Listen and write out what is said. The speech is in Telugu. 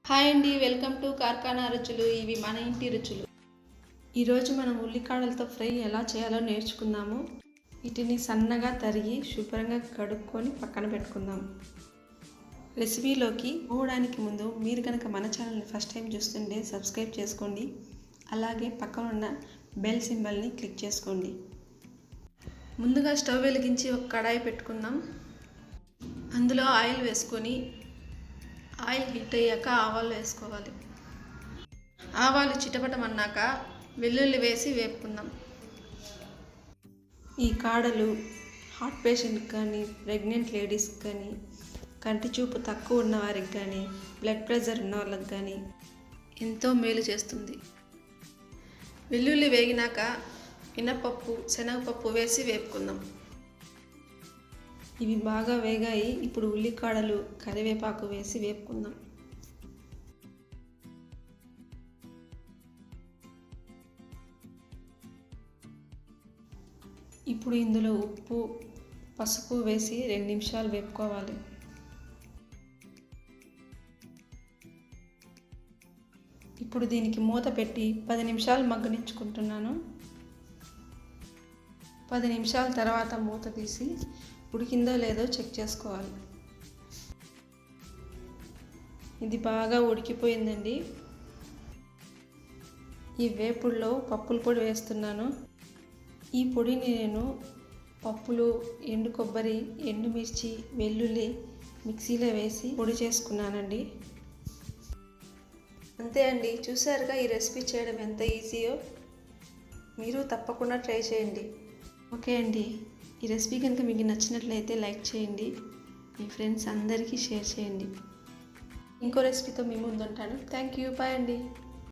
హాయ్ అండి, వెల్కమ్ టు కార్ఖానా రుచులు. ఇవి మన ఇంటి రుచులు. ఈరోజు మనం ఉల్లికాడలతో ఫ్రై ఎలా చేయాలో నేర్చుకుందాము. వీటిని సన్నగా తరిగి శుభ్రంగా కడుక్కొని పక్కన పెట్టుకుందాం. రెసిపీలోకి పోవడానికి ముందు మీరు కనుక మన ఛానల్ని ఫస్ట్ టైం చూస్తుంటే సబ్స్క్రైబ్ చేసుకోండి. అలాగే పక్కన ఉన్న బెల్ సింబల్ని క్లిక్ చేసుకోండి. ముందుగా స్టవ్ వెలిగించి ఒక కడాయి పెట్టుకుందాం. అందులో ఆయిల్ వేసుకొని ఆయిల్ హీట్ అయ్యాక ఆవాలు వేసుకోవాలి. ఆవాలు చిటపటమన్నాక వెల్లుల్లి వేసి వేపుకుందాం. ఈ కాడలు హార్ట్ పేషెంట్కి కానీ, ప్రెగ్నెంట్ లేడీస్కి కానీ, కంటి చూపు తక్కువ ఉన్న వారికి కానీ, బ్లడ్ ప్రెషర్ ఉన్న వాళ్ళకి కానీ ఎంతో మేలు చేస్తుంది. వెల్లుల్లి వేగినాక మినపప్పు, శనగపప్పు వేసి వేపుకుందాం. ఇవి బాగా వేగాయి. ఇప్పుడు ఉల్లికాడలు, కరివేపాకు వేసి వేపుకుందాం. ఇప్పుడు ఇందులో ఉప్పు, పసుపు వేసి 2 నిమిషాలు వేపుకోవాలి. ఇప్పుడు దీనికి మూత పెట్టి 10 నిమిషాలు మగ్గనించుకుంటున్నాను. 10 నిమిషాల తర్వాత మూత తీసి ఉడికిందో లేదో చెక్ చేసుకోవాలి. ఇది బాగా ఉడికిపోయిందండి. ఈ వేపుడులో పప్పుల పొడి వేస్తున్నాను. ఈ పొడిని నేను పప్పులు, ఎండు కొబ్బరి, ఎండుమిర్చి, వెల్లుల్లి మిక్సీలో వేసి పొడి చేసుకున్నానండి. అంతే అండి, చూసారుగా ఈ రెసిపీ చేయడం ఎంత ఈజీయో. మీరు తప్పకుండా ట్రై చేయండి. ఓకే అండి, ఈ రెసిపీ కనుక మీకు నచ్చినట్లయితే లైక్ చేయండి, మీ ఫ్రెండ్స్ అందరికీ షేర్ చేయండి. ఇంకో రెసిపీతో మీ ముందు ఉంటాను. థ్యాంక్ యూ, బాయ్ అండి.